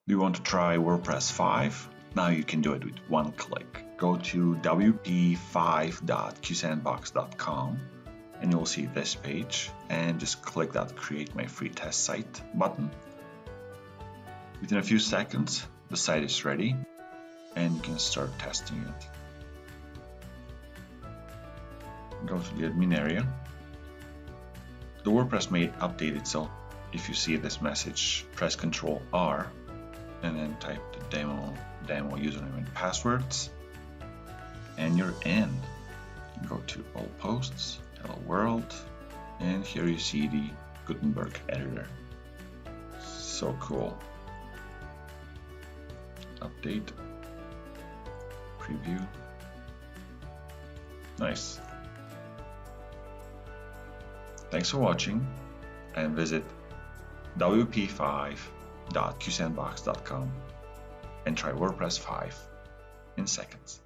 Do you want to try WordPress 5? Now you can do it with one click. Go to wp5.qsandbox.com and you'll see this page, and just click that Create My Free Test Site button. Within a few seconds, the site is ready and you can start testing it. Go to the admin area. The WordPress may update itself. If you see this message, press Ctrl R and then type the demo username and passwords, and you're in. Go to all posts, hello world, and here you see the Gutenberg editor. So cool. Update, preview, nice. Thanks for watching, and visit wp5.qsandbox.com and try WordPress 5 in seconds.